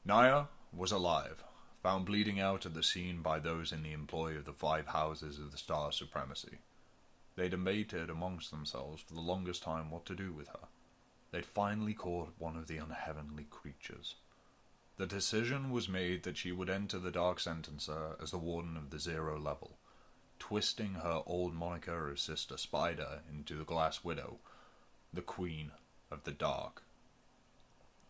Naya was alive, found bleeding out at the scene by those in the employ of the 5 houses of the Star Supremacy. They'd debated amongst themselves for the longest time what to do with her. They'd finally caught one of the unheavenly creatures. The decision was made that she would enter the Dark Sentencer as the Warden of the Zero Level, twisting her old moniker of Sister Spider into the Glass Widow, the Queen of the Dark.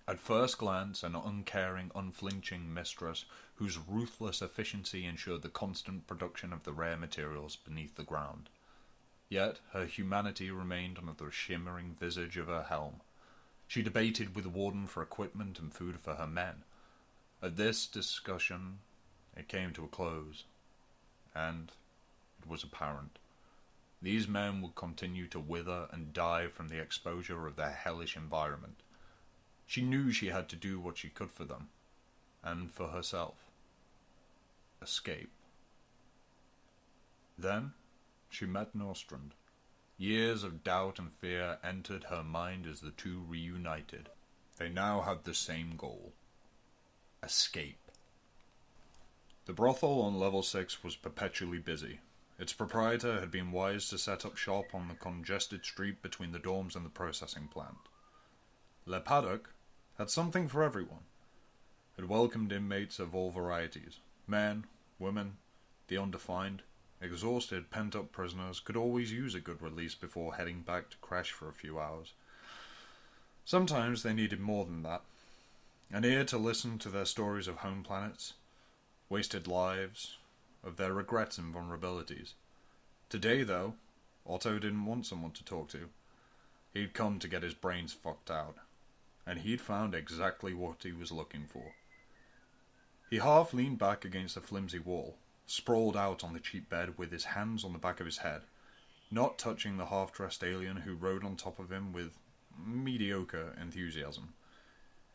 At first glance, an uncaring, unflinching mistress whose ruthless efficiency ensured the constant production of the rare materials beneath the ground. Yet her humanity remained under the shimmering visage of her helm. She debated with the Warden for equipment and food for her men. At this discussion, it came to a close, and it was apparent. These men would continue to wither and die from the exposure of their hellish environment. She knew she had to do what she could for them, and for herself. Escape. Then she met Nostrand. Years of doubt and fear entered her mind as the two reunited. They now had the same goal. Escape. The brothel on level 6 was perpetually busy. Its proprietor had been wise to set up shop on the congested street between the dorms and the processing plant. Le Paddock had something for everyone. It welcomed inmates of all varieties. Men, women, the undefined. Exhausted, pent-up prisoners could always use a good release before heading back to crash for a few hours. Sometimes they needed more than that. An ear to listen to their stories of home planets, wasted lives, of their regrets and vulnerabilities. Today, though, Otto didn't want someone to talk to. He'd come to get his brains fucked out, and he'd found exactly what he was looking for. He half leaned back against the flimsy wall, sprawled out on the cheap bed with his hands on the back of his head, not touching the half-dressed alien who rode on top of him with mediocre enthusiasm.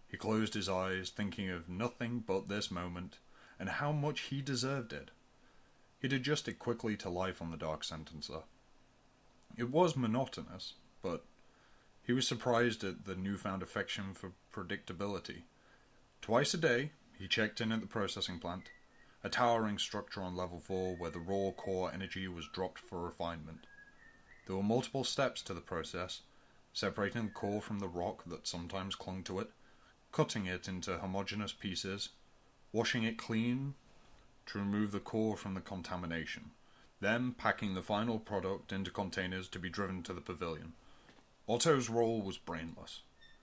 He closed his eyes, thinking of nothing but this moment, and how much he deserved it. He'd adjusted quickly to life on the Dark Sentencer. It was monotonous, but he was surprised at the newfound affection for predictability. Twice a day, he checked in at the processing plant, a towering structure on level 4 where the raw core energy was dropped for refinement. There were multiple steps to the process, separating the core from the rock that sometimes clung to it, cutting it into homogeneous pieces, washing it clean to remove the core from the contamination, then packing the final product into containers to be driven to the pavilion. Otto's role was brainless.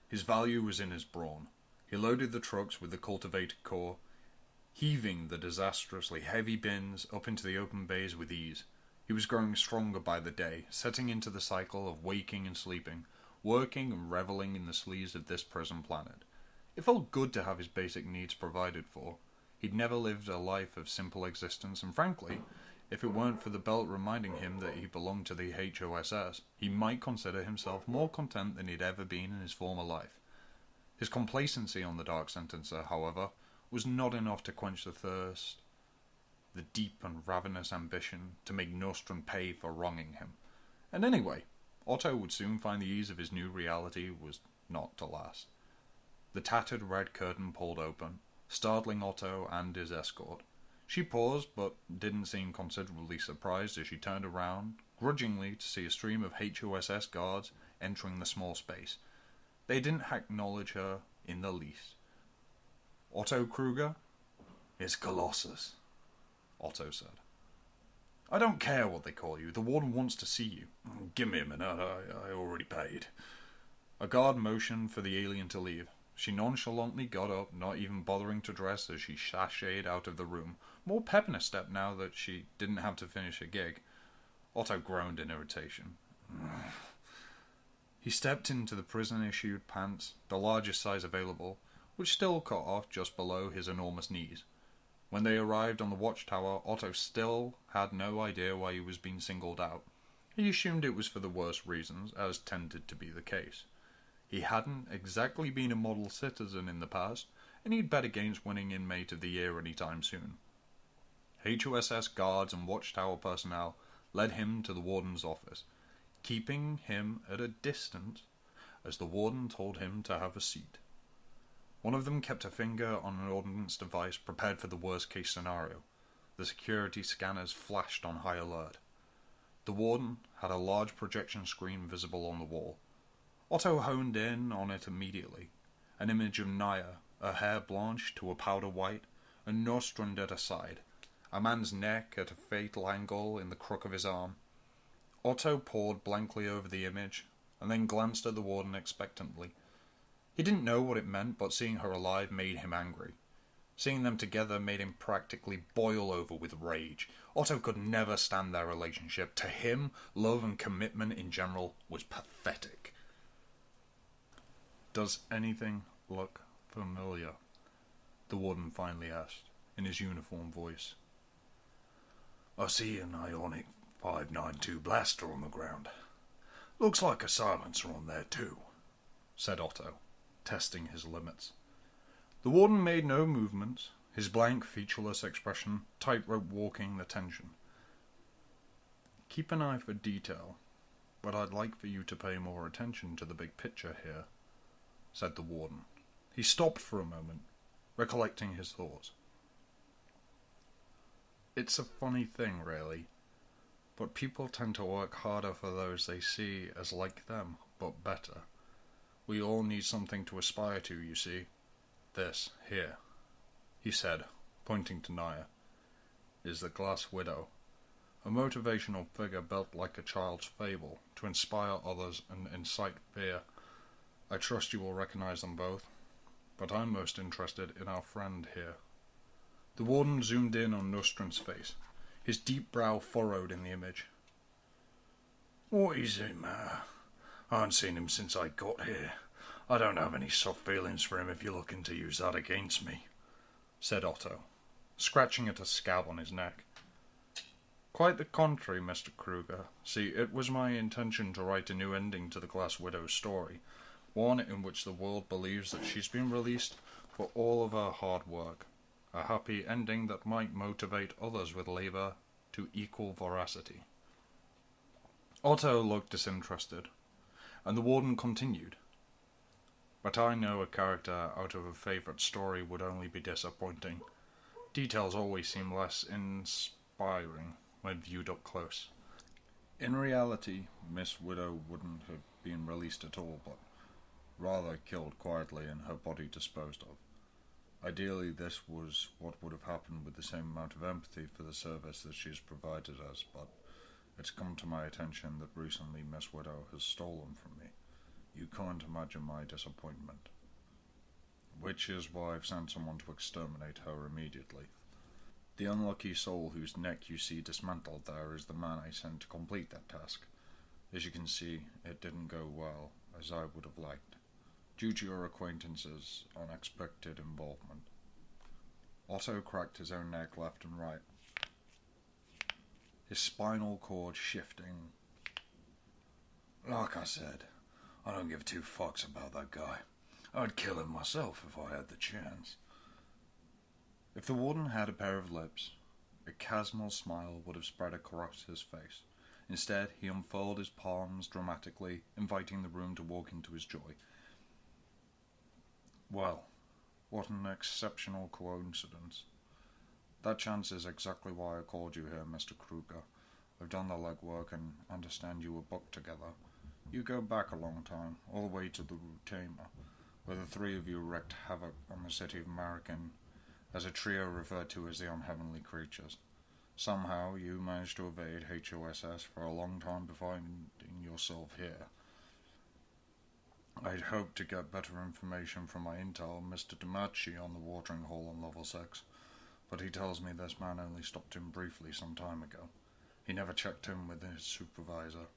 His value was in his brawn. He loaded the trucks with the cultivated core, heaving the disastrously heavy bins up into the open bays with ease. He was growing stronger by the day, setting into the cycle of waking and sleeping, working and reveling in the sleaze of this prison planet. It felt good to have his basic needs provided for. He'd never lived a life of simple existence, and frankly, if it weren't for the belt reminding him that he belonged to the HOSS, he might consider himself more content than he'd ever been in his former life. His complacency on the Dark Sentencer, however, was not enough to quench the thirst, the deep and ravenous ambition to make Nostrand pay for wronging him. And anyway, Otto would soon find the ease of his new reality was not to last. The tattered red curtain pulled open, startling Otto and his escort. She paused, but didn't seem considerably surprised as she turned around, grudgingly, to see a stream of HOSS guards entering the small space. They didn't acknowledge her in the least. Otto Kruger? It's Colossus, Otto said. I don't care what they call you. The warden wants to see you. Give me a minute. I already paid. A guard motioned for the alien to leave. She nonchalantly got up, not even bothering to dress as she sashayed out of the room, more pep in her step now that she didn't have to finish her gig. Otto groaned in irritation. He stepped into the prison-issued pants, the largest size available, which still cut off just below his enormous knees. When they arrived on the watchtower, Otto still had no idea why he was being singled out. He assumed it was for the worst reasons, as tended to be the case. He hadn't exactly been a model citizen in the past, and he'd bet against winning Inmate of the Year any time soon. HOSS guards and watchtower personnel led him to the warden's office, keeping him at a distance as the warden told him to have a seat. One of them kept a finger on an ordnance device prepared for the worst-case scenario. The security scanners flashed on high alert. The warden had a large projection screen visible on the wall. Otto honed in on it immediately. An image of Naya, her hair blanched to a powder white, and Nostrand at her side, a man's neck at a fatal angle in the crook of his arm. Otto pored blankly over the image, and then glanced at the warden expectantly. He didn't know what it meant, but seeing her alive made him angry. Seeing them together made him practically boil over with rage. Otto could never stand their relationship. To him, love and commitment in general was pathetic. "Does anything look familiar?" the warden finally asked, in his uniform voice. "I see an ionic 592 blaster on the ground. Looks like a silencer on there too," said Otto, testing his limits. The warden made no movements, his blank, featureless expression tightrope walking the tension. "Keep an eye for detail, but I'd like for you to pay more attention to the big picture here," said the warden. He stopped for a moment, recollecting his thoughts. "It's a funny thing, really, but people tend to work harder for those they see as like them, but better. We all need something to aspire to, you see. This, here," he said, pointing to Naya, "is the Glass Widow, a motivational figure built like a child's fable, to inspire others and incite fear. I trust you will recognize them both, but I'm most interested in our friend here." The warden zoomed in on Nostrand's face, his deep brow furrowed in the image. "What is it, matter? I haven't seen him since I got here. I don't have any soft feelings for him if you're looking to use that against me," said Otto, scratching at a scab on his neck. "Quite the contrary, Mr. Kruger. See, it was my intention to write a new ending to the Glass Widow's story, one in which the world believes that she's been released for all of her hard work, a happy ending that might motivate others with labor to equal veracity." Otto looked disinterested, and the warden continued. "But I know a character out of a favourite story would only be disappointing. Details always seem less inspiring when viewed up close. In reality, Miss Widow wouldn't have been released at all, but rather killed quietly and her body disposed of. Ideally, this was what would have happened with the same amount of empathy for the service that she's provided us, but it's come to my attention that recently Miss Widow has stolen from me. You can't imagine my disappointment. Which is why I've sent someone to exterminate her immediately. The unlucky soul whose neck you see dismantled there is the man I sent to complete that task. As you can see, it didn't go well, as I would have liked, due to your acquaintance's unexpected involvement." Otto cracked his own neck left and right, his spinal cord shifting. "Like I said, I don't give two fucks about that guy. I'd kill him myself if I had the chance." If the warden had a pair of lips, a chasmal smile would have spread across his face. Instead, he unfurled his palms dramatically, inviting the room to walk into his joy. "Well, what an exceptional coincidence. That chance is exactly why I called you here, Mr. Kruger. I've done the legwork and understand you were booked together. You go back a long time, all the way to the Rutamer, where the three of you wreaked havoc on the city of American, as a trio referred to as the Unheavenly creatures. Somehow you managed to evade HOSS for a long time before finding yourself here. I'd hoped to get better information from my intel, Mr. Demachi, on the watering hole on level 6, but he tells me this man only stopped in briefly some time ago. He never checked in with his supervisor.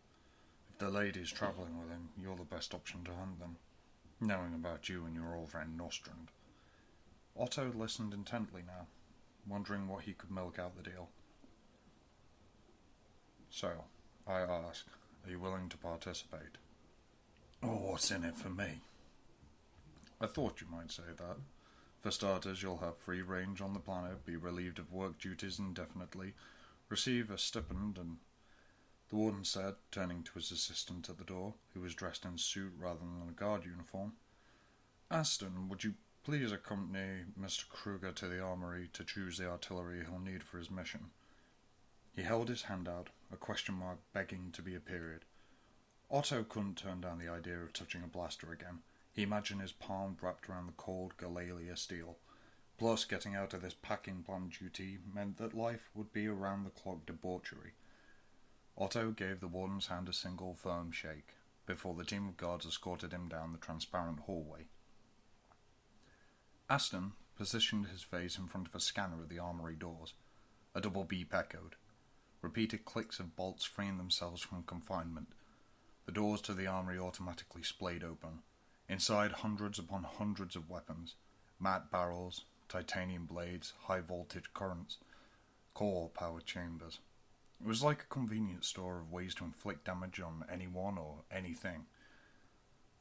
If the lady's travelling with him, you're the best option to hunt them, knowing about you and your old friend Nostrand." Otto listened intently now, wondering what he could milk out the deal. "So, I ask, are you willing to participate?" "Oh, what's in it for me?" "I thought you might say that. For starters, you'll have free range on the planet, be relieved of work duties indefinitely, receive a stipend, and..." The warden said, turning to his assistant at the door, who was dressed in a suit rather than a guard uniform. "Aston, would you Please accompany Mr. Kruger to the armory to choose the artillery he'll need for his mission. He held his hand out, a question mark begging to be a period. Otto couldn't turn down the idea of touching a blaster again. He imagined his palm wrapped around the cold Galalia steel. Plus, getting out of this packing plant duty meant that life would be around-the-clock debauchery. Otto gave the warden's hand a single, firm shake, before the team of guards escorted him down the transparent hallway. Aston positioned his face in front of a scanner at the armory doors. A double beep echoed. Repeated clicks of bolts freeing themselves from confinement. The doors to the armory automatically splayed open. Inside, hundreds upon hundreds of weapons. Matte barrels, titanium blades, high-voltage currents, core-powered chambers. It was like a convenience store of ways to inflict damage on anyone or anything.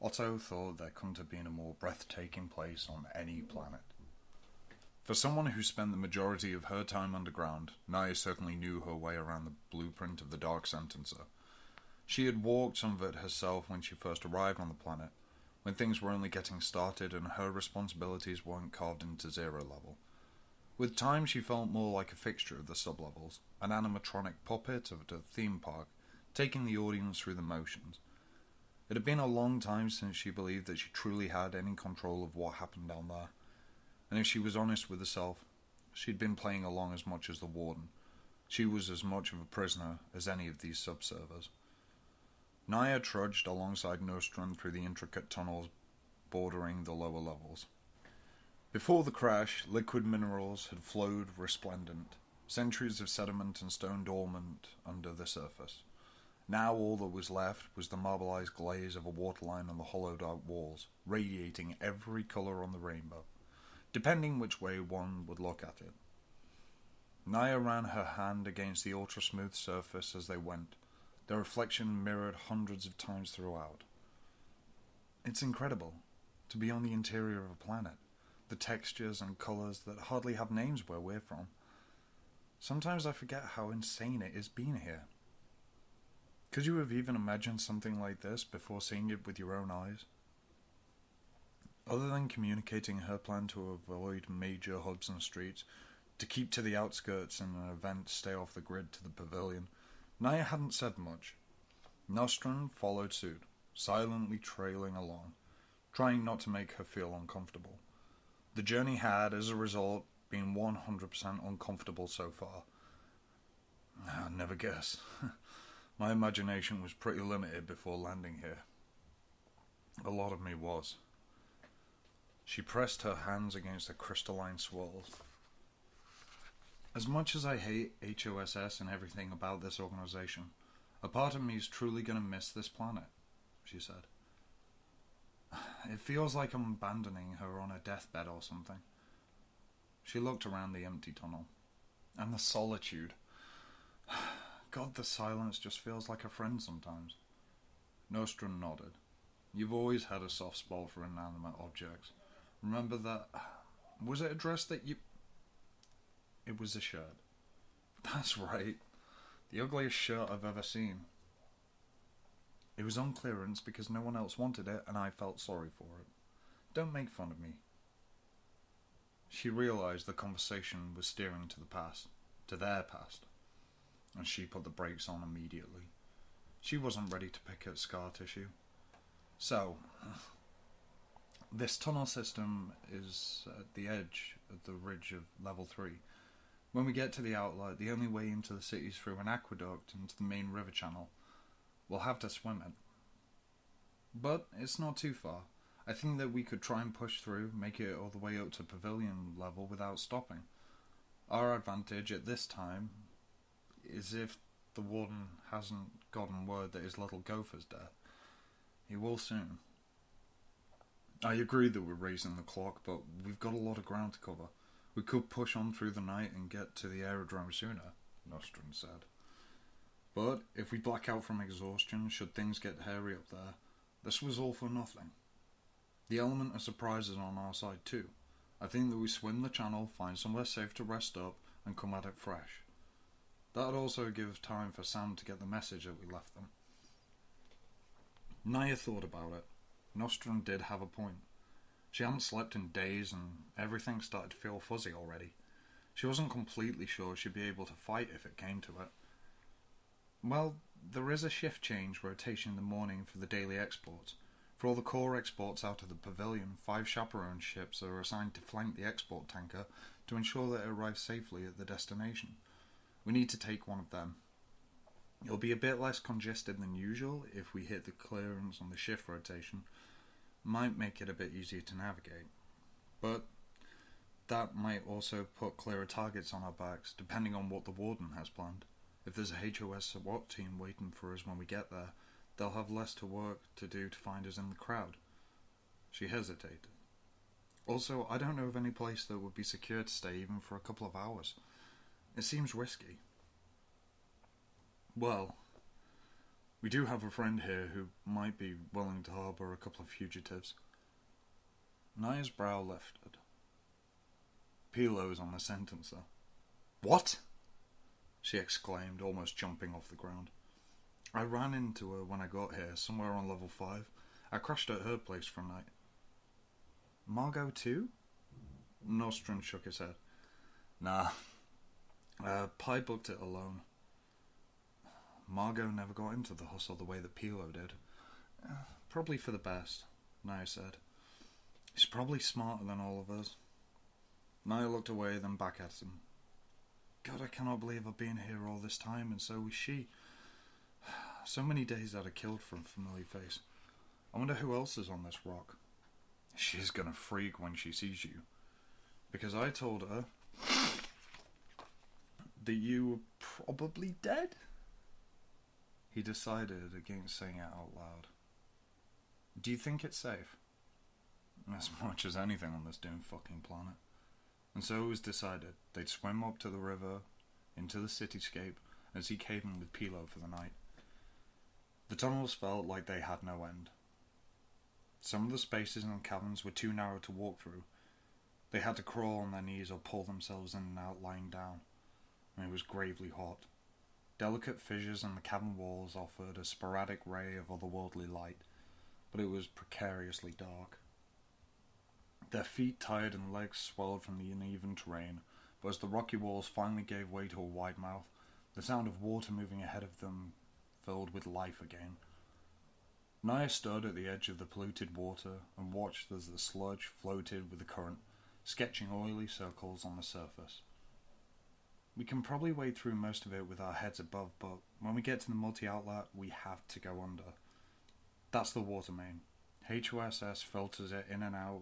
Otto thought there couldn't have been a more breathtaking place on any planet. For someone who spent the majority of her time underground, Naya certainly knew her way around the blueprint of the Dark Sentencer. She had walked some of it herself when she first arrived on the planet, when things were only getting started and her responsibilities weren't carved into zero level. With time she felt more like a fixture of the sublevels, an animatronic puppet of a theme park, taking the audience through the motions. It had been a long time since she believed that she truly had any control of what happened down there. And if she was honest with herself, she'd been playing along as much as the warden. She was as much of a prisoner as any of these subservers. Naya trudged alongside Nostrum through the intricate tunnels bordering the lower levels. Before the crash, liquid minerals had flowed resplendent, centuries of sediment and stone dormant under the surface. Now all that was left was the marbleized glaze of a waterline on the hollowed-out walls, radiating every colour on the rainbow, depending which way one would look at it. Naya ran her hand against the ultra-smooth surface as they went, their reflection mirrored hundreds of times throughout. It's incredible to be on the interior of a planet, the textures and colours that hardly have names where we're from. Sometimes I forget how insane it is being here. Could you have even imagined something like this before seeing it with your own eyes? Other than communicating her plan to avoid major hubs and streets, to keep to the outskirts and an event stay off the grid to the pavilion, Naya hadn't said much. Nostrum followed suit, silently trailing along, trying not to make her feel uncomfortable. The journey had, as a result, been 100% uncomfortable so far. I'd never guess. My imagination was pretty limited before landing here. A lot of me was. She pressed her hands against the crystalline swirls. As much as I hate HOSS and everything about this organization, a part of me is truly going to miss this planet, she said. It feels like I'm abandoning her on a deathbed or something. She looked around the empty tunnel. And the solitude. God, the silence just feels like a friend sometimes. Nostrum nodded. You've always had a soft spot for inanimate objects. Remember that... Was it a dress that you... It was a shirt. That's right. The ugliest shirt I've ever seen. It was on clearance because no one else wanted it and I felt sorry for it. Don't make fun of me. She realised the conversation was steering to the past, to their past, and she put the brakes on immediately. She wasn't ready to pick at scar tissue. So, this tunnel system is at the edge of the ridge of level 3. When we get to the outlet, the only way into the city is through an aqueduct into the main river channel. We'll have to swim it. But it's not too far. I think that we could try and push through, make it all the way up to pavilion level without stopping. Our advantage at this time is if the warden hasn't gotten word that his little gopher's dead. He will soon. I agree that we're raising the clock, but we've got a lot of ground to cover. We could push on through the night and get to the aerodrome sooner, Nostrum said. But if we black out from exhaustion, should things get hairy up there, this was all for nothing. The element of surprise is on our side too. I think that we swim the channel, find somewhere safe to rest up, and come at it fresh. That would also give time for Sam to get the message that we left them. Naya thought about it. Nostrum did have a point. She hadn't slept in days and everything started to feel fuzzy already. She wasn't completely sure she'd be able to fight if it came to it. Well, there is a shift change rotation in the morning for the daily exports. For all the core exports out of the pavilion, 5 chaperone ships are assigned to flank the export tanker to ensure that it arrives safely at the destination. We need to take one of them. It'll be a bit less congested than usual if we hit the clearance on the shift rotation. Might make it a bit easier to navigate. But that might also put clearer targets on our backs, depending on what the Warden has planned. If there's a HOS SWAT team waiting for us when we get there, they'll have less to work to do to find us in the crowd. She hesitated. Also, I don't know of any place that would be secure to stay even for a couple of hours. It seems risky. Well, we do have a friend here who might be willing to harbour a couple of fugitives. Naya's brow lifted. Pilo's on the sentencer. What? She exclaimed, almost jumping off the ground. I ran into her when I got here, somewhere on level 5. I crashed at her place for a night. Margot too? Nostrum shook his head. Nah. Pi booked it alone. Margot never got into the hustle the way that Pilo did. Probably for the best, Naya said. He's probably smarter than all of us. Naya looked away, then back at him. God, I cannot believe I've been here all this time, and so was she. So many days I'd have killed for a familiar face. I wonder who else is on this rock. She's gonna freak when she sees you. Because I told her that you were probably dead? He decided against saying it out loud. Do you think it's safe? As much as anything on this damn fucking planet. And so it was decided they'd swim up to the river, into the cityscape, and see caving with Pilo for the night. The tunnels felt like they had no end. Some of the spaces and caverns were too narrow to walk through. They had to crawl on their knees or pull themselves in and out lying down. And it was gravely hot. Delicate fissures in the cavern walls offered a sporadic ray of otherworldly light, but it was precariously dark. Their feet tired and legs swelled from the uneven terrain, but as the rocky walls finally gave way to a wide mouth, the sound of water moving ahead of them filled with life again. Naya stood at the edge of the polluted water and watched as the sludge floated with the current, sketching oily circles on the surface. We can probably wade through most of it with our heads above, but when we get to the multi-outlet, we have to go under. That's the water main. HOSS filters it in and out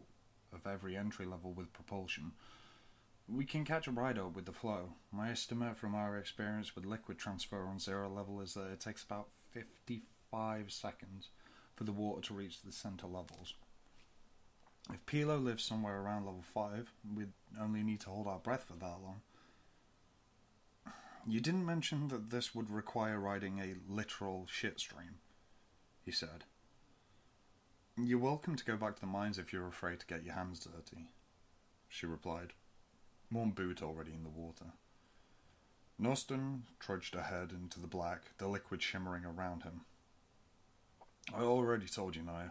of every entry level with propulsion. We can catch a ride up with the flow. My estimate from our experience with liquid transfer on 0 level is that it takes about 55 seconds for the water to reach the center levels. If Pilo lives somewhere around level 5, we'd only need to hold our breath for that long. You didn't mention that this would require riding a literal shitstream, he said. You're welcome to go back to the mines if you're afraid to get your hands dirty, she replied, one boot already in the water. Nostrum trudged ahead into the black, the liquid shimmering around him. I already told you, Naya.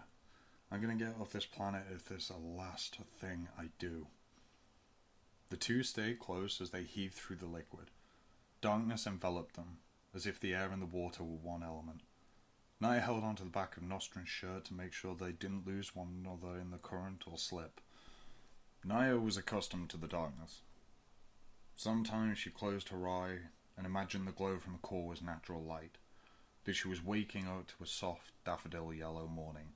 I'm going to get off this planet if it's the last thing I do. The two stayed close as they heaved through the liquid. Darkness enveloped them, as if the air and the water were one element. Naya held onto the back of Nostrum's shirt to make sure they didn't lose one another in the current or slip. Naya was accustomed to the darkness. Sometimes she closed her eye and imagined the glow from the core was natural light, that she was waking up to a soft daffodil yellow morning,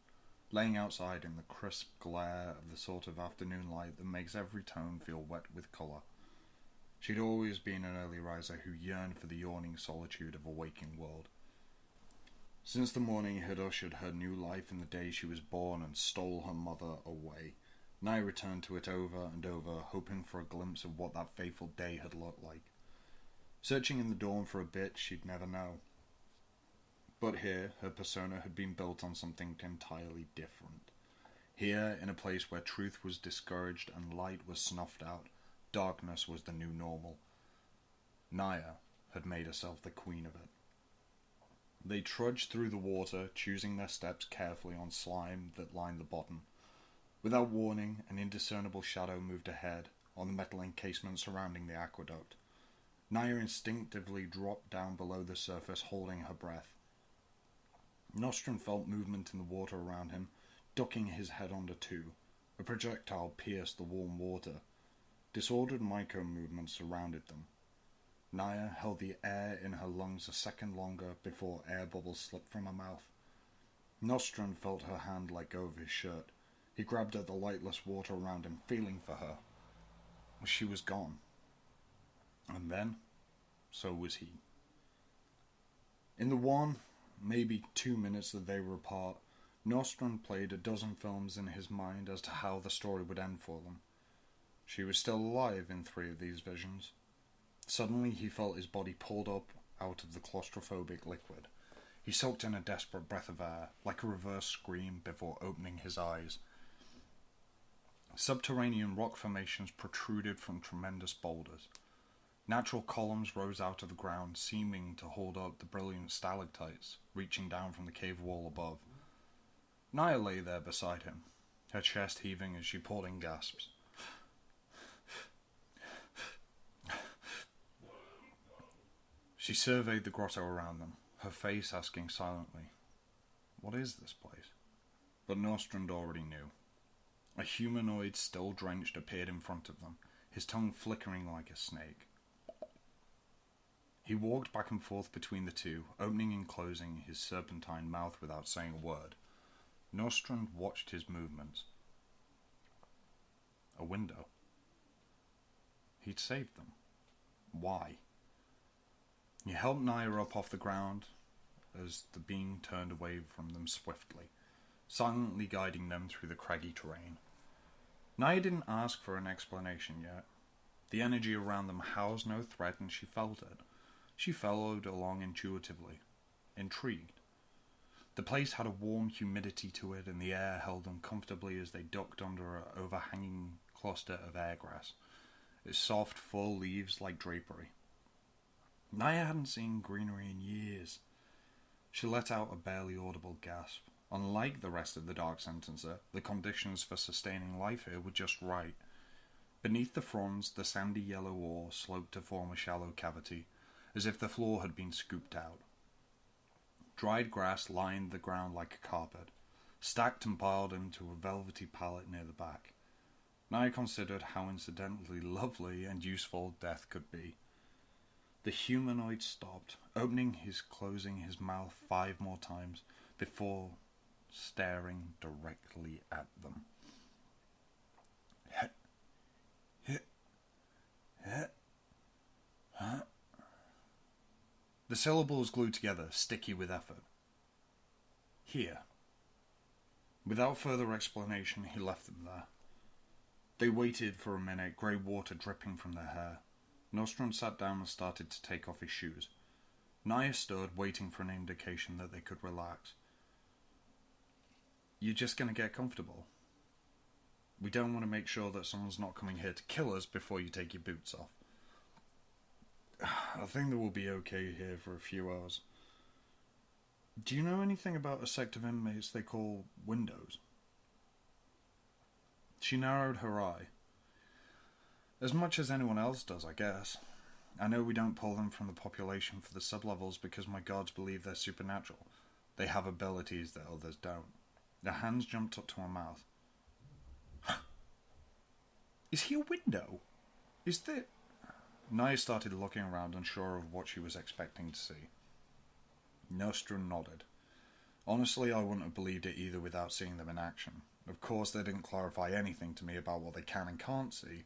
laying outside in the crisp glare of the sort of afternoon light that makes every tone feel wet with colour. She'd always been an early riser who yearned for the yawning solitude of a waking world. Since the morning had ushered her new life in the day she was born and stole her mother away, Naya returned to it over and over, hoping for a glimpse of what that fateful day had looked like. Searching in the dawn for a bit, she'd never know. But here, her persona had been built on something entirely different. Here, in a place where truth was discouraged and light was snuffed out, darkness was the new normal. Naya had made herself the queen of it. They trudged through the water, choosing their steps carefully on slime that lined the bottom. Without warning, an indiscernible shadow moved ahead on the metal encasement surrounding the aqueduct. Naya instinctively dropped down below the surface, holding her breath. Nostrum felt movement in the water around him, ducking his head under too. A projectile pierced the warm water. Disordered micro-movements surrounded them. Naya held the air in her lungs a second longer before air bubbles slipped from her mouth. Nostrum felt her hand let go of his shirt. He grabbed at the lightless water around him, feeling for her. She was gone. And then, so was he. In the 1, maybe 2 minutes that they were apart, Nostrum played a dozen films in his mind as to how the story would end for them. She was still alive in 3 of these visions. Suddenly he felt his body pulled up out of the claustrophobic liquid. He soaked in a desperate breath of air, like a reverse scream before opening his eyes. Subterranean rock formations protruded from tremendous boulders. Natural columns rose out of the ground, seeming to hold up the brilliant stalactites reaching down from the cave wall above. Naya lay there beside him, her chest heaving as she poured in gasps. She surveyed the grotto around them, her face asking silently, "What is this place?" But Nostrand already knew. A humanoid, still drenched, appeared in front of them, his tongue flickering like a snake. He walked back and forth between the two, opening and closing his serpentine mouth without saying a word. Nostrand watched his movements. A window. He'd saved them. Why? He helped Naya up off the ground as the being turned away from them swiftly, silently guiding them through the craggy terrain. Naya didn't ask for an explanation yet. The energy around them housed no threat and she felt it. She followed along intuitively, intrigued. The place had a warm humidity to it and the air held them comfortably as they ducked under an overhanging cluster of airgrass, its soft, full leaves like drapery. Naya hadn't seen greenery in years. She let out a barely audible gasp. Unlike the rest of the Dark Sentencer, the conditions for sustaining life here were just right. Beneath the fronds, the sandy yellow ore sloped to form a shallow cavity, as if the floor had been scooped out. Dried grass lined the ground like a carpet, stacked and piled into a velvety pallet near the back. Naya considered how incidentally lovely and useful death could be. The humanoid stopped, closing his mouth 5 more times before staring directly at them. The syllables glued together, sticky with effort. Here. Without further explanation, he left them there. They waited for a minute, grey water dripping from their hair. Nostrum sat down and started to take off his shoes. Naya stood, waiting for an indication that they could relax. You're just going to get comfortable. We don't want to make sure that someone's not coming here to kill us before you take your boots off. I think that we'll be okay here for a few hours. Do you know anything about a sect of inmates they call Windows? She narrowed her eye. As much as anyone else does, I guess. I know we don't pull them from the population for the sublevels because my gods believe they're supernatural. They have abilities that others don't. Her hands jumped up to her mouth. Is he a window? Is there... Naya started looking around, unsure of what she was expecting to see. Nostrum nodded. Honestly, I wouldn't have believed it either without seeing them in action. Of course, they didn't clarify anything to me about what they can and can't see.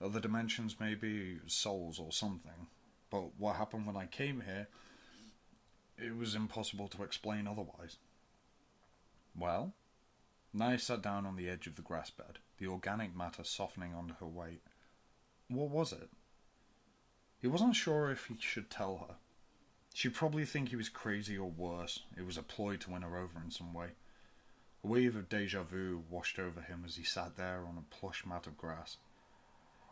Other dimensions, maybe, souls or something. But what happened when I came here, it was impossible to explain otherwise. Well? Naya sat down on the edge of the grass bed, the organic matter softening under her weight. What was it? He wasn't sure if he should tell her. She'd probably think he was crazy or worse. It was a ploy to win her over in some way. A wave of déjà vu washed over him as he sat there on a plush mat of grass.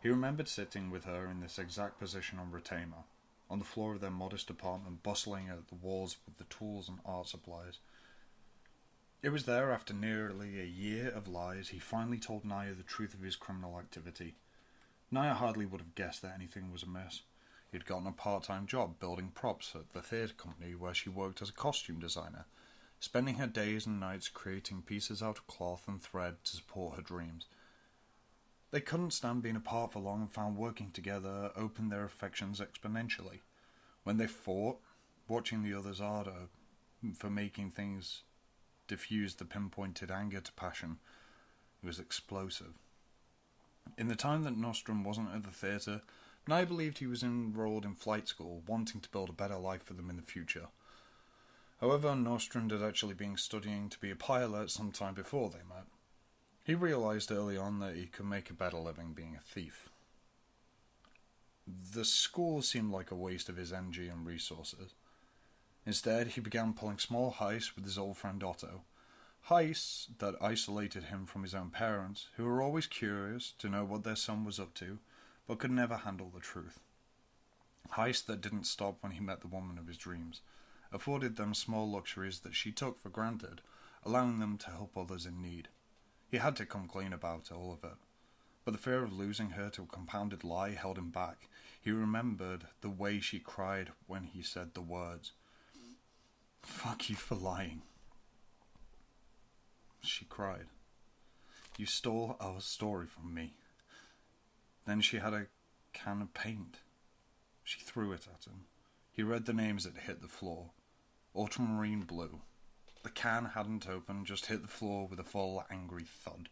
He remembered sitting with her in this exact position on retainer, on the floor of their modest apartment, bustling at the walls with the tools and art supplies. It was there, after nearly a year of lies, he finally told Naya the truth of his criminal activity. Naya hardly would have guessed that anything was amiss. He'd gotten a part-time job building props at the theatre company where she worked as a costume designer, spending her days and nights creating pieces out of cloth and thread to support her dreams. They couldn't stand being apart for long and found working together opened their affections exponentially. When they fought, watching the other's ardour for making things diffused the pinpointed anger to passion. It was explosive. In the time that Nostrum wasn't at the theatre, Naya believed he was enrolled in flight school, wanting to build a better life for them in the future. However, Nostrum had actually been studying to be a pilot some time before they met. He realised early on that he could make a better living being a thief. The school seemed like a waste of his energy and resources. Instead, he began pulling small heists with his old friend Otto. Heists that isolated him from his own parents, who were always curious to know what their son was up to, but could never handle the truth. Heists that didn't stop when he met the woman of his dreams, afforded them small luxuries that she took for granted, allowing them to help others in need. He had to come clean about all of it, but the fear of losing her to a compounded lie held him back. He remembered the way she cried when he said the words, "Fuck you for lying." She cried. "You stole our story from me." Then she had a can of paint. She threw it at him. He read the names as it hit the floor. Ultramarine blue. The can hadn't opened, just hit the floor with a full, angry thud.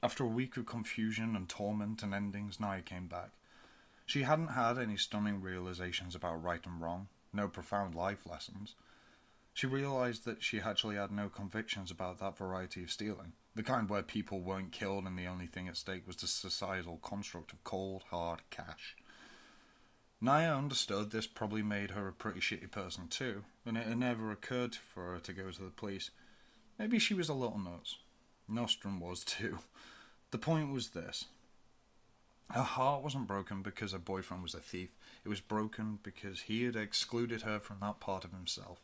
After a week of confusion and torment and endings, Naya came back. She hadn't had any stunning realizations about right and wrong, no profound life lessons. She realized that she actually had no convictions about that variety of stealing, the kind where people weren't killed and the only thing at stake was the societal construct of cold, hard cash. Naya understood this probably made her a pretty shitty person too, and it had never occurred for her to go to the police. Maybe she was a little nuts. Nostrum was too. The point was this. Her heart wasn't broken because her boyfriend was a thief. It was broken because he had excluded her from that part of himself.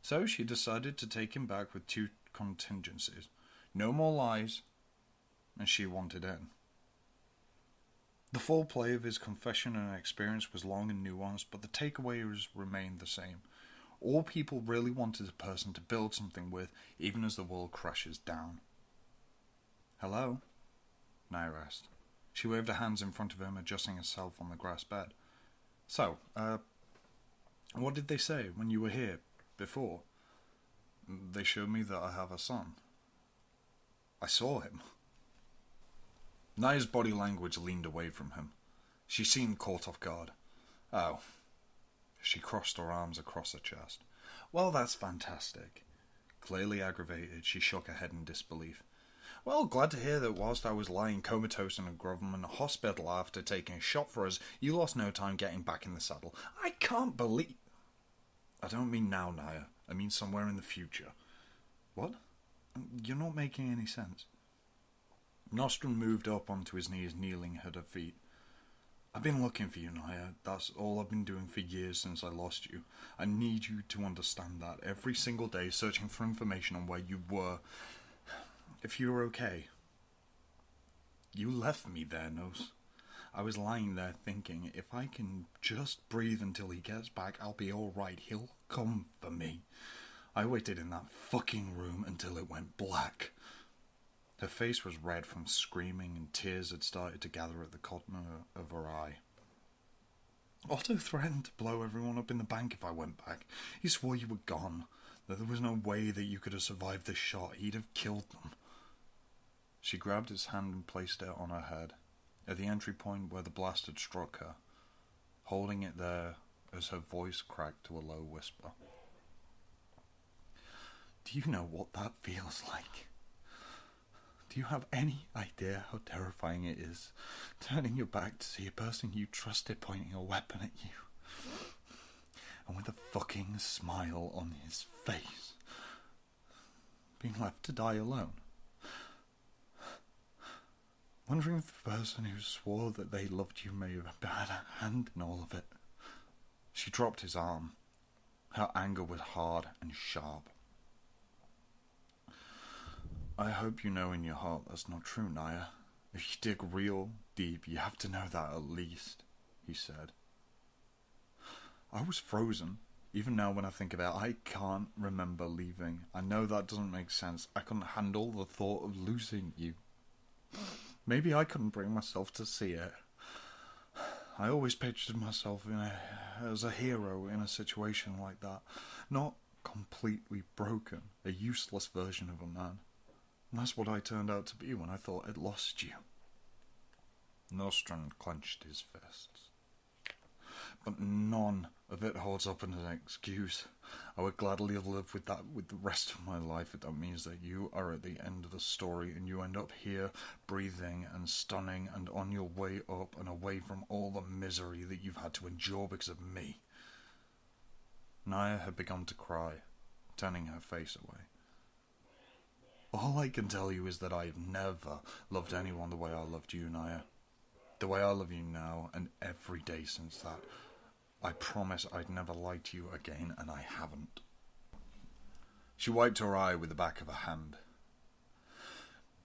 So she decided to take him back with two contingencies. No more lies, and she wanted in. The full play of his confession and experience was long and nuanced, but the takeaways remained the same. All people really wanted a person to build something with, even as the world crashes down. "Hello?" Naya asked. She waved her hands in front of him, adjusting herself on the grass bed. "So, what did they say when you were here before?" "They showed me that I have a son." "I saw him." Naya's body language leaned away from him. She seemed caught off guard. "Oh." She crossed her arms across her chest. "Well, that's fantastic." Clearly aggravated, she shook her head in disbelief. "Well, glad to hear that whilst I was lying comatose in a government hospital after taking a shot for us, you lost no time getting back in the saddle. I can't believe..." "I don't mean now, Naya. I mean somewhere in the future." "What? You're not making any sense." Nostrum moved up onto his knees, kneeling at her feet. "I've been looking for you, Naya. That's all I've been doing for years since I lost you. I need you to understand that. Every single day, searching for information on where you were. If you were okay." "You left me there, Nos. I was lying there thinking, if I can just breathe until he gets back, I'll be alright. He'll come for me. I waited in that fucking room until it went black." Her face was red from screaming, and tears had started to gather at the corner of her eye. "Otto threatened to blow everyone up in the bank if I went back. He swore you were gone, that there was no way that you could have survived this shot. He'd have killed them." She grabbed his hand and placed it on her head, at the entry point where the blast had struck her, holding it there as her voice cracked to a low whisper. "Do you know what that feels like? Do you have any idea how terrifying it is, turning your back to see a person you trusted pointing a weapon at you, and with a fucking smile on his face, being left to die alone? Wondering if the person who swore that they loved you may have had a hand in all of it." She dropped his arm. Her anger was hard and sharp. I hope you know in your heart that's not true, Naya. If you dig real deep, you have to know that at least, he said. I was frozen. Even now when I think about it, I can't remember leaving. I know that doesn't make sense. I couldn't handle the thought of losing you. Maybe I couldn't bring myself to see it. I always pictured myself as a hero in a situation like that. Not completely broken, a useless version of a man. And that's what I turned out to be when I thought I'd lost you. Nostrand clenched his fists. But none of it holds up as an excuse. I would gladly have lived with that with the rest of my life if that means that you are at the end of the story and you end up here breathing and stunning and on your way up and away from all the misery that you've had to endure because of me. Naya had begun to cry, turning her face away. All I can tell you is that I've never loved anyone the way I loved you, Naya. The way I love you now and every day since that. I promise I'd never lie to you again, and I haven't. She wiped her eye with the back of her hand.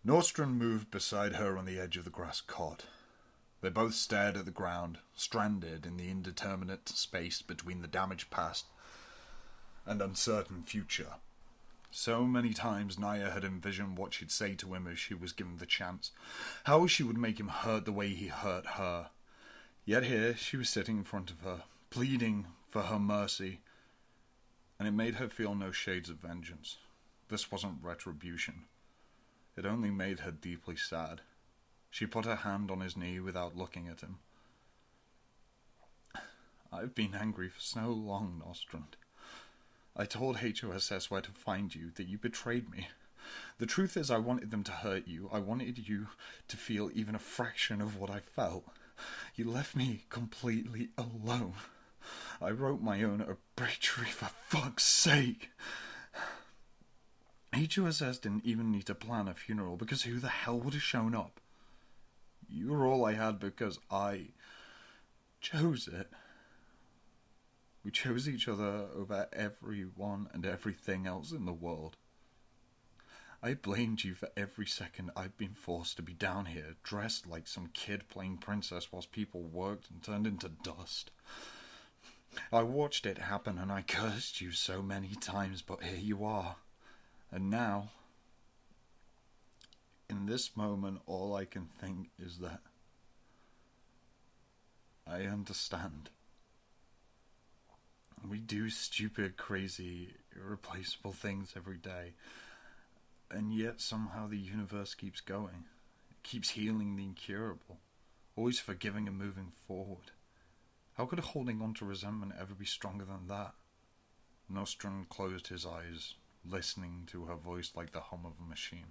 Nostrand moved beside her on the edge of the grass cot. They both stared at the ground, stranded in the indeterminate space between the damaged past and uncertain future. So many times Naya had envisioned what she'd say to him if she was given the chance, how she would make him hurt the way he hurt her. Yet here she was sitting in front of her, pleading for her mercy, and it made her feel no shades of vengeance. This wasn't retribution. It only made her deeply sad. She put her hand on his knee without looking at him. I've been angry for so long, Nostrand. I told HOSS where to find you, that you betrayed me. The truth is I wanted them to hurt you. I wanted you to feel even a fraction of what I felt. You left me completely alone. I wrote my own obituary, for fuck's sake. HOSS didn't even need to plan a funeral, because who the hell would have shown up? You were all I had because I chose it. We chose each other over everyone and everything else in the world. I blamed you for every second I've been forced to be down here, dressed like some kid playing princess whilst people worked and turned into dust. I watched it happen and I cursed you so many times, but here you are. And now, in this moment, all I can think is that I understand. We do stupid, crazy, irreplaceable things every day. And yet somehow the universe keeps going. It keeps healing the incurable. Always forgiving and moving forward. How could holding on to resentment ever be stronger than that? Nostrand closed his eyes, listening to her voice like the hum of a machine.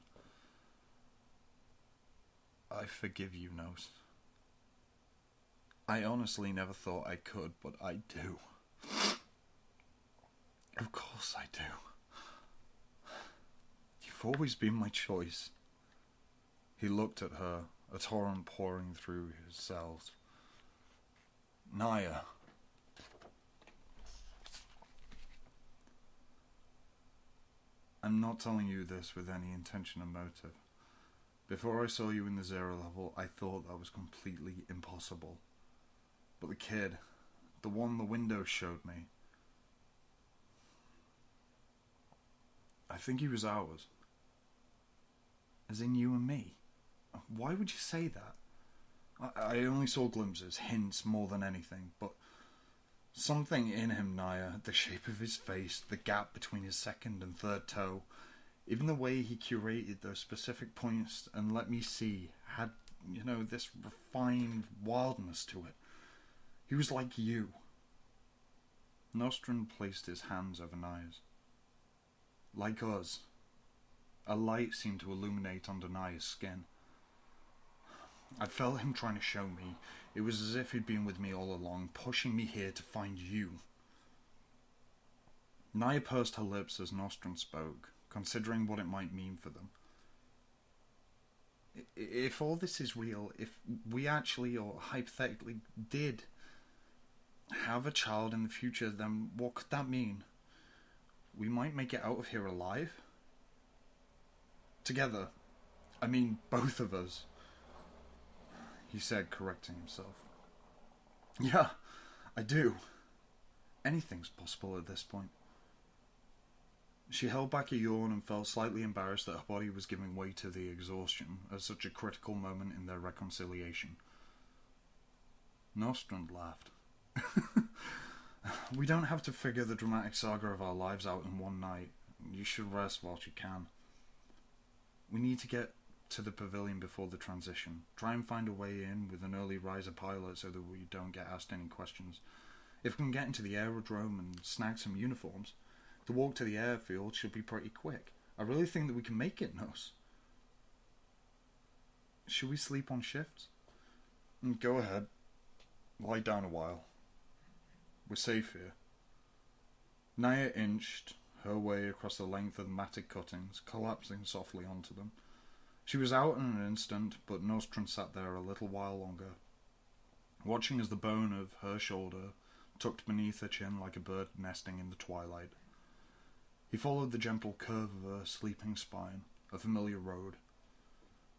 I forgive you, Nos. I honestly never thought I could, but I do. Of course I do. You've always been my choice. He looked at her, a torrent pouring through his cells. Naya. I'm not telling you this with any intention or motive. Before I saw you in the 0 level, I thought that was completely impossible. But the kid, the one the window showed me, I think he was ours. As in you and me. Why would you say that? I only saw glimpses, hints more than anything, but something in him, Naya, the shape of his face, the gap between his second and third toe, even the way he curated those specific points and let me see, had, this refined wildness to it. He was like you. Nostrand placed his hands over Naya's. Like us. A light seemed to illuminate under Naya's skin. I felt him trying to show me. It was as if he'd been with me all along, pushing me here to find you. Naya pursed her lips as Nostrand spoke, considering what it might mean for them. If all this is real, if we actually or hypothetically did have a child in the future, then what could that mean? We might make it out of here alive? Together. I mean, both of us. He said, correcting himself. Yeah, I do. Anything's possible at this point. She held back a yawn and felt slightly embarrassed that her body was giving way to the exhaustion at such a critical moment in their reconciliation. Nostrand laughed. We don't have to figure the dramatic saga of our lives out in one night. You should rest whilst you can. We need to get to the pavilion before the transition. Try and find a way in with an early riser pilot so that we don't get asked any questions. If we can get into the aerodrome and snag some uniforms, the walk to the airfield should be pretty quick. I really think that we can make it, Nos. Should we sleep on shifts? Go ahead. Lie down a while. We're safe here. Naya inched her way across the length of the matted cuttings, collapsing softly onto them. She was out in an instant, but Nostrand sat there a little while longer, watching as the bone of her shoulder tucked beneath her chin like a bird nesting in the twilight. He followed the gentle curve of her sleeping spine, a familiar road.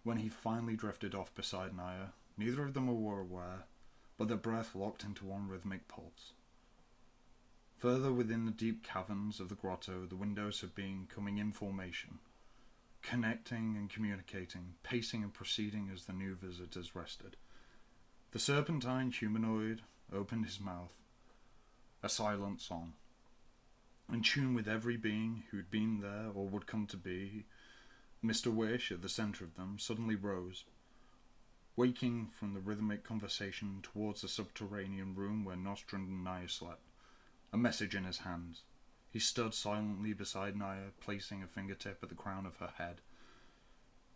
When he finally drifted off beside Naya, neither of them were aware, but their breath locked into one rhythmic pulse. Further within the deep caverns of the grotto, the windows had been coming in formation, connecting and communicating, pacing and proceeding as the new visitors rested. The serpentine humanoid opened his mouth, a silent song. In tune with every being who'd been there or would come to be, Mr. Wish, at the centre of them, suddenly rose, waking from the rhythmic conversation towards the subterranean room where Nostrand and Naya slept, a message in his hands. He stood silently beside Naya, placing a fingertip at the crown of her head.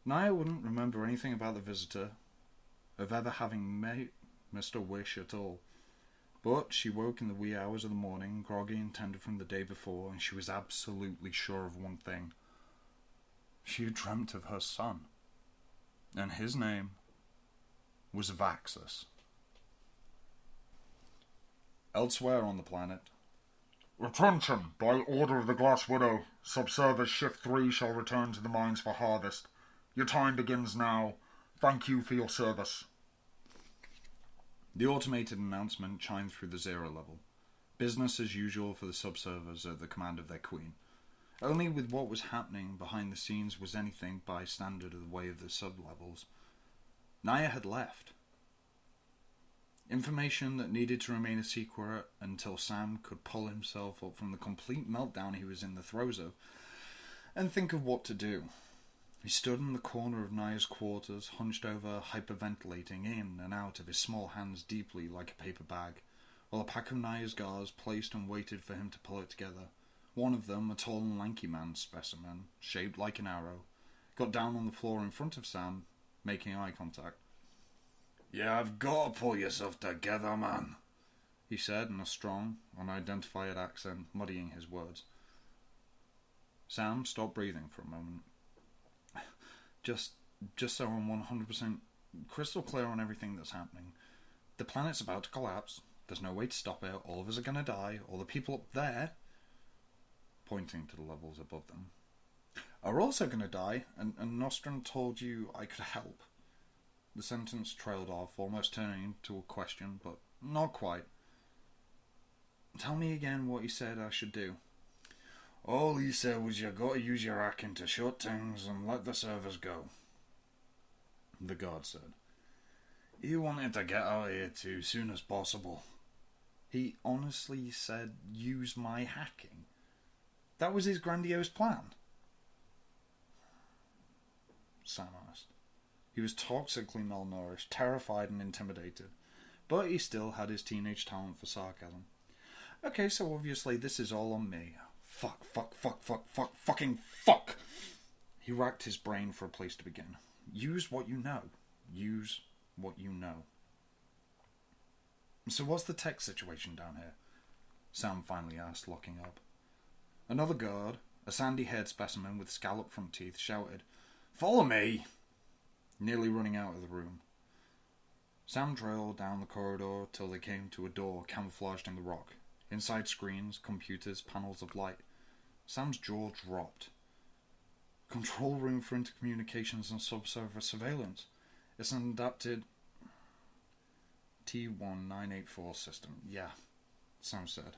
Naya wouldn't remember anything about the visitor, of ever having met Mr. Wish at all. But she woke in the wee hours of the morning, groggy and tender from the day before, and she was absolutely sure of one thing. She had dreamt of her son, and his name was Vaxus. Elsewhere on the planet. Attention! By order of the Glass Widow, Subservice Shift 3 shall return to the mines for harvest. Your time begins now. Thank you for your service. The automated announcement chimed through the 0 level. Business as usual for the subservers at the command of their queen. Only with what was happening behind the scenes was anything by standard of the way of the sub-levels. Naya had left. Information that needed to remain a secret until Sam could pull himself up from the complete meltdown he was in the throes of, and think of what to do. He stood in the corner of Naya's quarters, hunched over, hyperventilating in and out of his small hands deeply like a paper bag, while a pack of Naya's guards placed and waited for him to pull it together. One of them, a tall and lanky man specimen, shaped like an arrow, got down on the floor in front of Sam, making eye contact. "You've got to pull yourself together, man," he said in a strong, unidentified accent, muddying his words. Sam stopped breathing for a moment. Just so I'm 100% crystal clear on everything that's happening. The planet's about to collapse. There's no way to stop it. All of us are going to die. All the people up there, pointing to the levels above them, are also going to die. And Nostrand told you I could help. The sentence trailed off, almost turning into a question, but not quite. Tell me again what he said I should do. All he said was you got to use your hacking to shut things and let the servers go, the guard said. He wanted to get out of here too soon as possible. He honestly said use my hacking? That was his grandiose plan? Sam asked. He was toxically malnourished, terrified and intimidated, but he still had his teenage talent for sarcasm. Okay, so obviously this is all on me. Fucking fuck! He racked his brain for a place to begin. Use what you know. Use what you know. So what's the tech situation down here? Sam finally asked, locking up. Another guard, a sandy-haired specimen with scalloped front teeth, shouted, "Follow me!" nearly running out of the room. Sam trailed down the corridor till they came to a door camouflaged in the rock. Inside screens, computers, panels of light. Sam's jaw dropped. Control room for intercommunications and subsurface surveillance. It's an adapted T1984 system. Yeah, Sam said.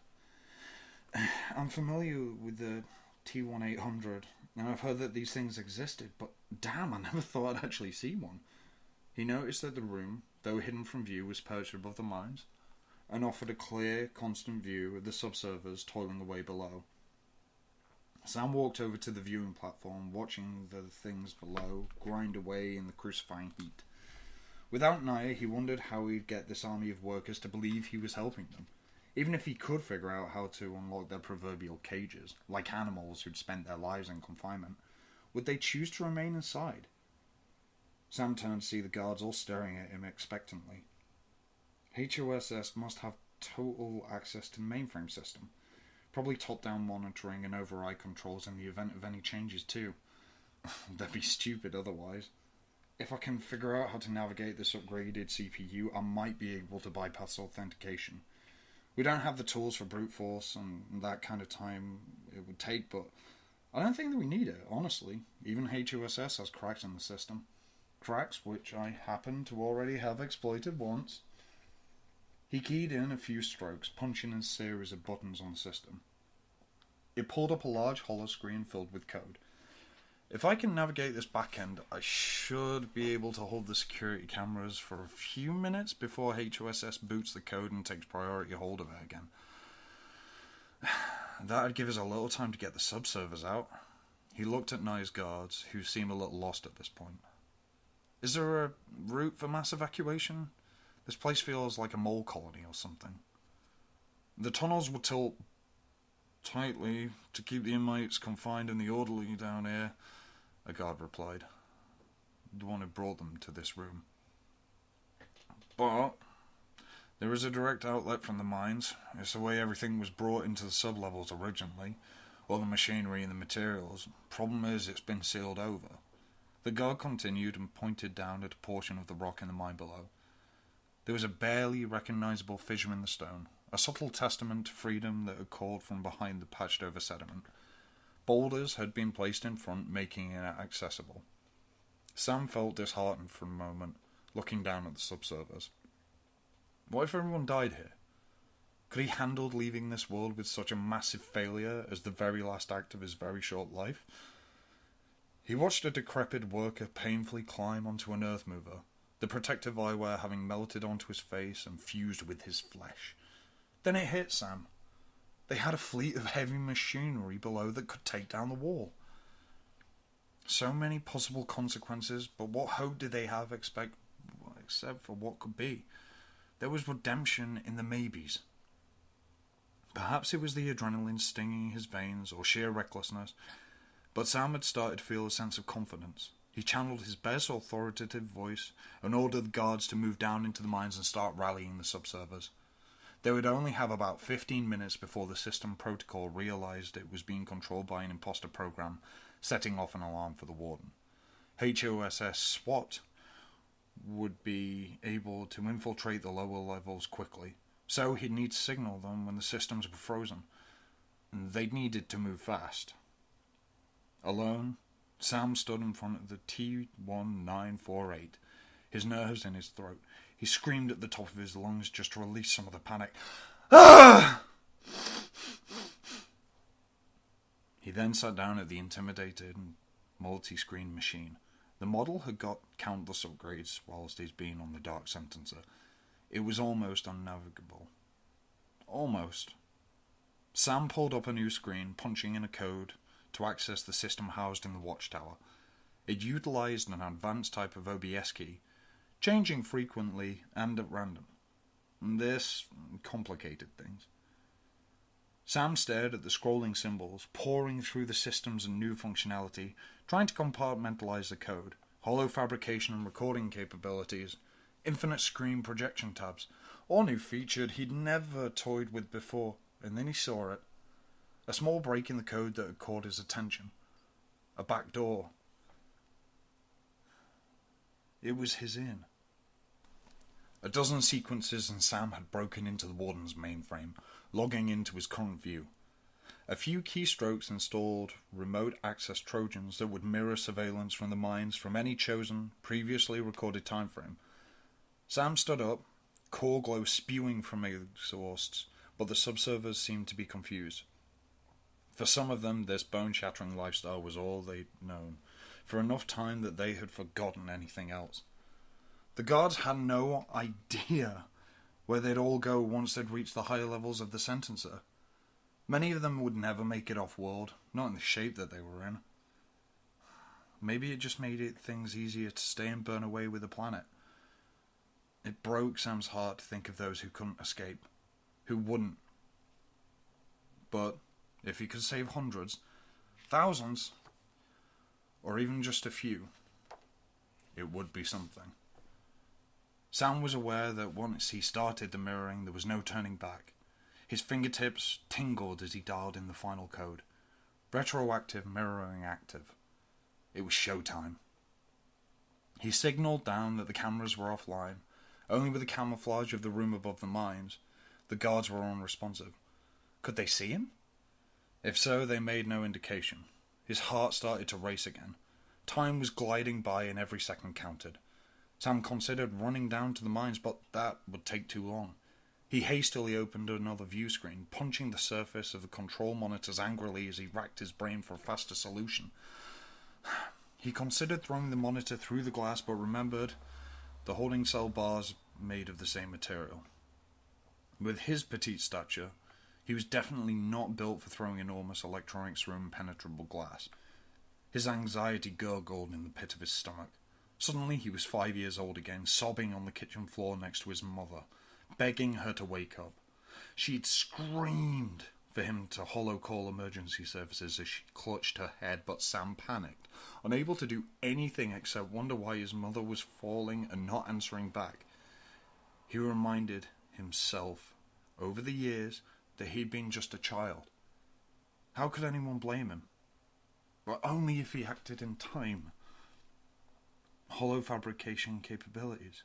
I'm familiar with the T1800, and I've heard that these things existed, but damn, I never thought I'd actually see one. He noticed that the room, though hidden from view, was perched above the mines, and offered a clear, constant view of the subsurfers toiling away below. Sam walked over to the viewing platform, watching the things below grind away in the crucifying heat. Without Naya, he wondered how he'd get this army of workers to believe he was helping them. Even if he could figure out how to unlock their proverbial cages, like animals who'd spent their lives in confinement, would they choose to remain inside? Sam turned to see the guards all staring at him expectantly. HOSS must have total access to the mainframe system. Probably top-down monitoring and override controls in the event of any changes too. They'd be stupid otherwise. If I can figure out how to navigate this upgraded CPU, I might be able to bypass authentication. We don't have the tools for brute force and that kind of time it would take, but I don't think that we need it, honestly. Even HOSS has cracks in the system. Cracks which I happen to already have exploited once. He keyed in a few strokes, punching a series of buttons on the system. It pulled up a large holoscreen filled with code. If I can navigate this backend, I should be able to hold the security cameras for a few minutes before HOSS boots the code and takes priority hold of it again. That'd give us a little time to get the subservers out. He looked at Naya's guards, who seemed a little lost at this point. Is there a route for mass evacuation? This place feels like a mole colony or something. The tunnels will tilt tightly to keep the inmates confined and the orderly down here, a guard replied. The one who brought them to this room. But there is a direct outlet from the mines. It's the way everything was brought into the sublevels originally, all the machinery and the materials. Problem is, it's been sealed over. The guard continued and pointed down at a portion of the rock in the mine below. There was a barely recognizable fissure in the stone, a subtle testament to freedom that had called from behind the patched-over sediment. Boulders had been placed in front, making it accessible. Sam felt disheartened for a moment, looking down at the subservers. What if everyone died here? Could he handle leaving this world with such a massive failure as the very last act of his very short life? He watched a decrepit worker painfully climb onto an earth mover, the protective eyewear having melted onto his face and fused with his flesh. Then it hit Sam. They had a fleet of heavy machinery below that could take down the wall. So many possible consequences, but what hope did they have except for what could be? There was redemption in the maybes. Perhaps it was the adrenaline stinging his veins or sheer recklessness, but Sam had started to feel a sense of confidence. He channeled his best authoritative voice and ordered the guards to move down into the mines and start rallying the subservers. They would only have about 15 minutes before the system protocol realized it was being controlled by an imposter program, setting off an alarm for the warden. HOSS SWAT would be able to infiltrate the lower levels quickly, so he'd need to signal them when the systems were frozen. They'd needed to move fast. Alone, Sam stood in front of the T1948, his nerves in his throat. He screamed at the top of his lungs just to release some of the panic. Ah! He then sat down at the intimidated multi-screen machine. The model had got countless upgrades whilst he's been on the Dark Sentencer. It was almost unnavigable. Almost. Sam pulled up a new screen, punching in a code to access the system housed in the watchtower. It utilized an advanced type of OBS key, changing frequently and at random. This complicated things. Sam stared at the scrolling symbols, pouring through the systems and new functionality, trying to compartmentalize the code, hollow fabrication and recording capabilities, infinite screen projection tabs, all new featured he'd never toyed with before, and then he saw it. A small break in the code that had caught his attention. A back door. It was his inn. A dozen sequences and Sam had broken into the Warden's mainframe, logging into his current view. A few keystrokes installed remote access Trojans that would mirror surveillance from the mines from any chosen, previously recorded time frame. Sam stood up, core glow spewing from exhausts, but the subservers seemed to be confused. For some of them, this bone-shattering lifestyle was all they'd known, for enough time that they had forgotten anything else. The guards had no idea where they'd all go once they'd reached the higher levels of the sentencer. Many of them would never make it off-world, not in the shape that they were in. Maybe it just made things easier to stay and burn away with the planet. It broke Sam's heart to think of those who couldn't escape, who wouldn't. But if he could save hundreds, thousands, or even just a few, it would be something. Sam was aware that once he started the mirroring, there was no turning back. His fingertips tingled as he dialed in the final code. Retroactive mirroring active. It was showtime. He signaled down that the cameras were offline. Only with the camouflage of the room above the mines, the guards were unresponsive. Could they see him? If so, they made no indication. His heart started to race again. Time was gliding by and every second counted. Sam considered running down to the mines, but that would take too long. He hastily opened another view screen, punching the surface of the control monitors angrily as he racked his brain for a faster solution. He considered throwing the monitor through the glass, but remembered the holding cell bars made of the same material. With his petite stature, he was definitely not built for throwing enormous electronics through impenetrable glass. His anxiety gurgled in the pit of his stomach. Suddenly he was 5 years old again, sobbing on the kitchen floor next to his mother, begging her to wake up. She'd screamed for him to hollow-call emergency services as she clutched her head, but Sam panicked, unable to do anything except wonder why his mother was falling and not answering back. He reminded himself, over the years, that he'd been just a child. How could anyone blame him? But only if he acted in time. Hollow fabrication capabilities.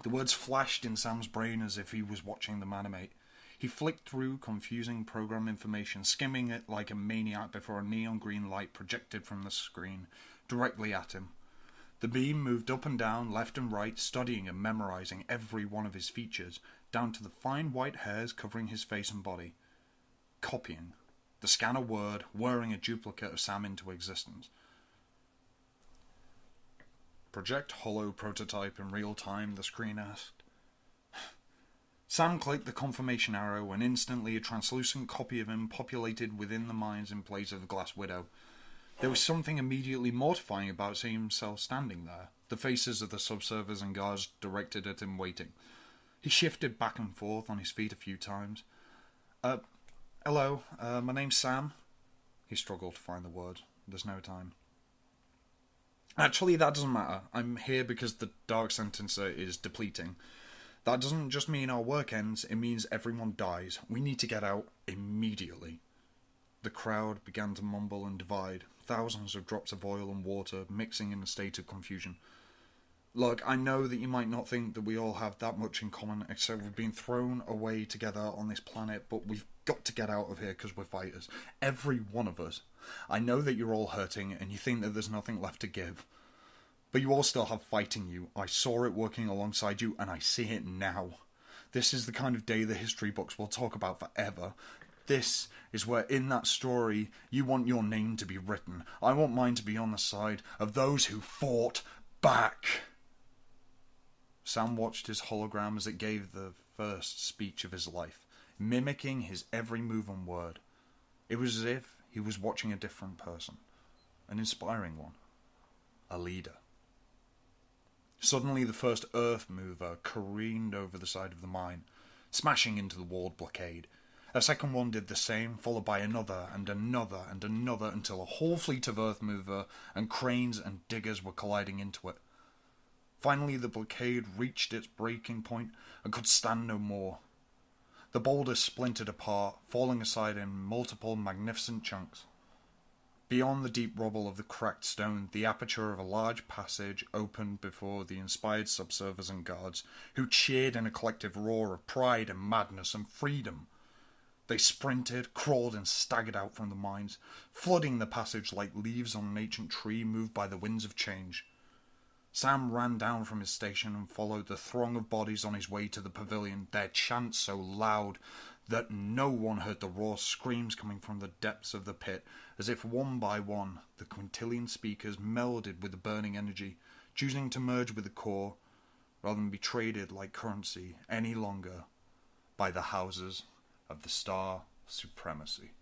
The words flashed in Sam's brain as if he was watching them animate. He flicked through confusing program information, skimming it like a maniac before a neon green light projected from the screen, directly at him. The beam moved up and down, left and right, studying and memorizing every one of his features, down to the fine white hairs covering his face and body. Copying. The scanner word, whirring a duplicate of Sam into existence. Project hollow prototype in real time, the screen asked. Sam clicked the confirmation arrow, and instantly a translucent copy of him populated within the mines in place of the Glass Widow. There was something immediately mortifying about seeing himself standing there, the faces of the subservers and guards directed at him waiting. He shifted back and forth on his feet a few times. Hello, my name's Sam. He struggled to find the words. There's no time. Actually, that doesn't matter. I'm here because the Dark Sentencer is depleting. That doesn't just mean our work ends, it means everyone dies. We need to get out immediately. The crowd began to mumble and divide, thousands of drops of oil and water mixing in a state of confusion. Look, I know that you might not think that we all have that much in common, except we've been thrown away together on this planet, but we've got to get out of here because we're fighters. Every one of us. I know that you're all hurting and you think that there's nothing left to give. But you all still have fight in you. I saw it working alongside you, and I see it now. This is the kind of day the history books will talk about forever. This is where, in that story, you want your name to be written. I want mine to be on the side of those who fought back. Sam watched his hologram as it gave the first speech of his life, mimicking his every move and word. It was as if he was watching a different person, an inspiring one, a leader. Suddenly the first earth mover careened over the side of the mine, smashing into the walled blockade. A second one did the same, followed by another and another and another, until a whole fleet of earth mover and cranes and diggers were colliding into it. Finally the blockade reached its breaking point and could stand no more. The boulders splintered apart, falling aside in multiple magnificent chunks. Beyond the deep rubble of the cracked stone, the aperture of a large passage opened before the inspired subservers and guards, who cheered in a collective roar of pride and madness and freedom. They sprinted, crawled, and staggered out from the mines, flooding the passage like leaves on an ancient tree moved by the winds of change. Sam ran down from his station and followed the throng of bodies on his way to the pavilion, their chants so loud that no one heard the raw screams coming from the depths of the pit, as if one by one the quintillion speakers melded with the burning energy, choosing to merge with the core, rather than be traded like currency any longer by the houses of the Star Supremacy.